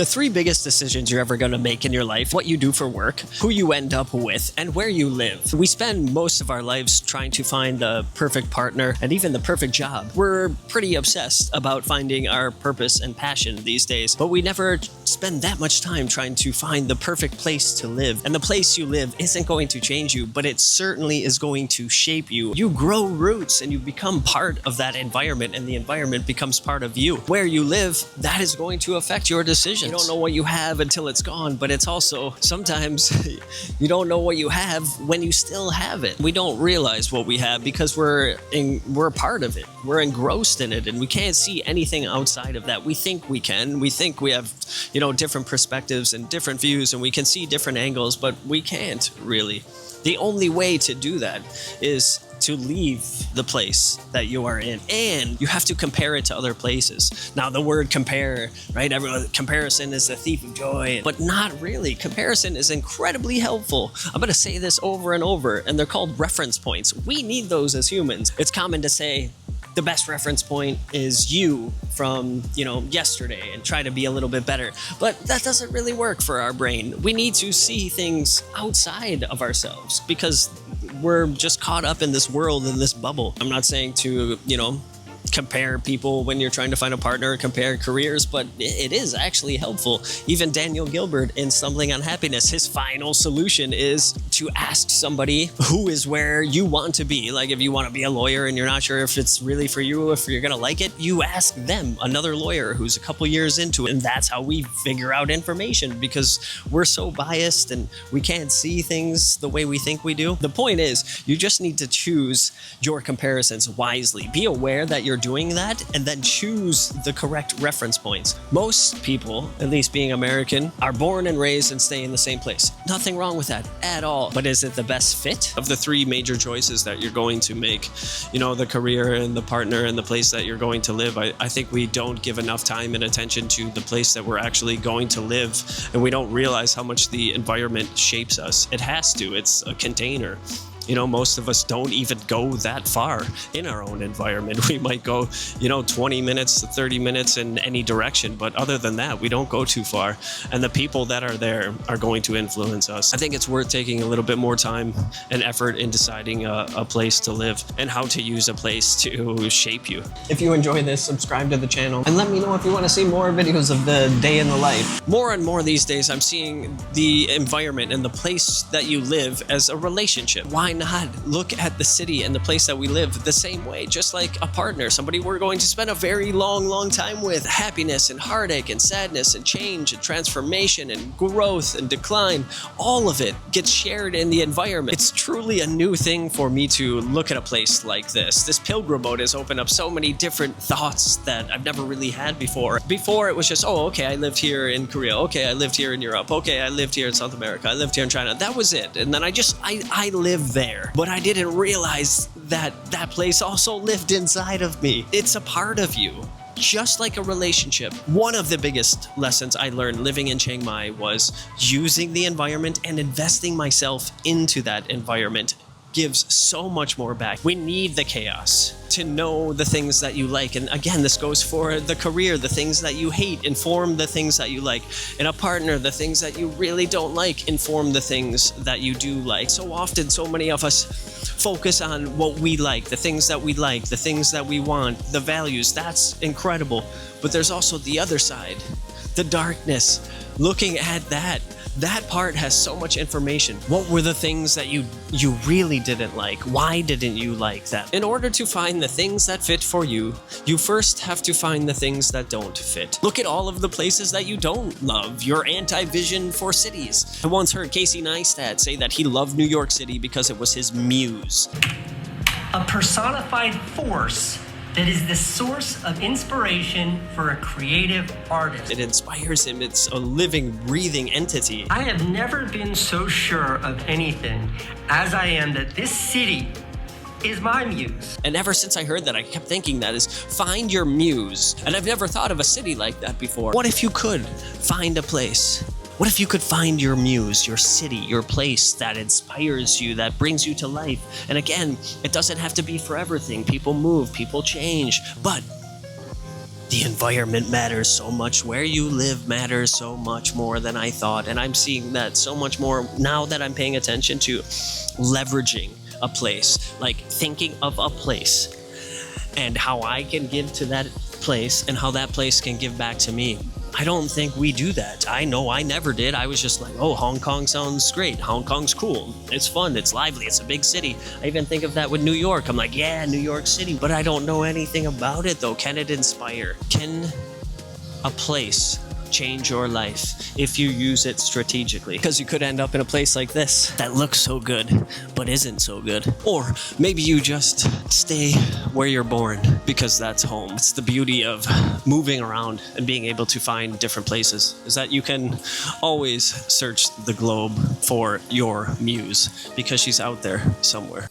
The three biggest decisions you're ever going to make in your life: what you do for work, who you end up with, and where you live. We spend most of our lives trying to find the perfect partner and even the perfect job. We're pretty obsessed about finding our purpose and passion these days, but we never spend that much time trying to find the perfect place to live. And the place you live isn't going to change you, but it certainly is going to shape you. You grow roots and you become part of that environment, and the environment becomes part of you. Where you live, that is going to affect your decisions. You don't know what you have until it's gone, but it's also sometimes you don't know what you have when you still have it. We don't realize what we have because we're a part of it. We're engrossed in it, and we can't see anything outside of that. We think we can. We think we have, different perspectives and different views, and we can see different angles, but we can't really. The only way to do that is to leave the place that you are in, and you have to compare it to other places. Now, the word compare, right? Comparison is the thief of joy, but not really. Comparison is incredibly helpful. I'm going to say this over and over, and they're called reference points. We need those as humans. It's common to say the best reference point is you from, yesterday, and try to be a little bit better. But that doesn't really work for our brain. We need to see things outside of ourselves because we're just caught up in this world, in this bubble. I'm not saying to, compare people when you're trying to find a partner, compare careers, but it is actually helpful. Even Daniel Gilbert in Stumbling on Happiness, his final solution is to ask somebody who is where you want to be. Like if you want to be a lawyer and you're not sure if it's really for you, if you're going to like it, you ask them, another lawyer who's a couple years into it. And that's how we figure out information, because we're so biased and we can't see things the way we think we do. The point is, you just need to choose your comparisons wisely. Be aware that you're doing that, and then choose the correct reference points. Most people, at least being American, are born and raised and stay in the same place. Nothing wrong with that at all. But is it the best fit? Of the three major choices that you're going to make, the career and the partner and the place that you're going to live, I think we don't give enough time and attention to the place that we're actually going to live, and we don't realize how much the environment shapes us. It has to. It's a container. Most of us don't even go that far in our own environment. We might go, 20 minutes to 30 minutes in any direction. But other than that, we don't go too far. And the people that are there are going to influence us. I think it's worth taking a little bit more time and effort in deciding a place to live and how to use a place to shape you. If you enjoy this, subscribe to the channel and let me know if you want to see more videos of the day in the life. More and more these days, I'm seeing the environment and the place that you live as a relationship. Why not look at the city and the place that we live the same way, just like a partner, somebody we're going to spend a very long time with. Happiness and heartache and sadness and change and transformation and growth and decline, all of it gets shared in the environment. It's truly a new thing for me to look at a place like this. This pilgrim mode has opened up so many different thoughts that I've never really had before. Before it was just, okay, I lived here in Korea. Okay, I lived here in Europe. Okay, I lived here in South America. I lived here in China. That was it. And then I lived there. But I didn't realize that that place also lived inside of me. It's a part of you. Just like a relationship. One of the biggest lessons I learned living in Chiang Mai was using the environment and investing myself into that environment gives so much more back. We need the chaos to know the things that you like. And again, this goes for the career. The things that you hate inform the things that you like. In a partner, the things that you really don't like inform the things that you do like. So often, so many of us focus on what we like, the things that we like, the things that we want, the values. That's incredible. But there's also the other side, the darkness. Looking at that part has so much information. What were the things that you really didn't like? Why didn't you like that? In order to find the things that fit for you, you first have to find the things that don't fit. Look at all of the places that you don't love. Your anti-vision for cities. I once heard Casey Neistat say that he loved New York City because it was his muse. A personified force that is the source of inspiration for a creative artist. It inspires him. It's a living, breathing entity. I have never been so sure of anything as I am that this city is my muse. And ever since I heard that, I kept thinking that is, find your muse. And I've never thought of a city like that before. What if you could find a place? What if you could find your muse, your city, your place that inspires you, that brings you to life? And again, it doesn't have to be for everything. People move, people change, but the environment matters so much. Where you live matters so much more than I thought. And I'm seeing that so much more now that I'm paying attention to leveraging a place, like thinking of a place and how I can give to that place and how that place can give back to me. I don't think we do that. I know I never did. I was just like, oh, Hong Kong sounds great. Hong Kong's cool. It's fun. It's lively. It's a big city. I even think of that with New York. I'm like, yeah, New York City. But I don't know anything about it, though. Can it inspire? Can a place change your life if you use it strategically? Because you could end up in a place like this that looks so good but isn't so good. Or maybe you just stay where you're born because that's home. It's the beauty of moving around and being able to find different places, is that you can always search the globe for your muse because she's out there somewhere.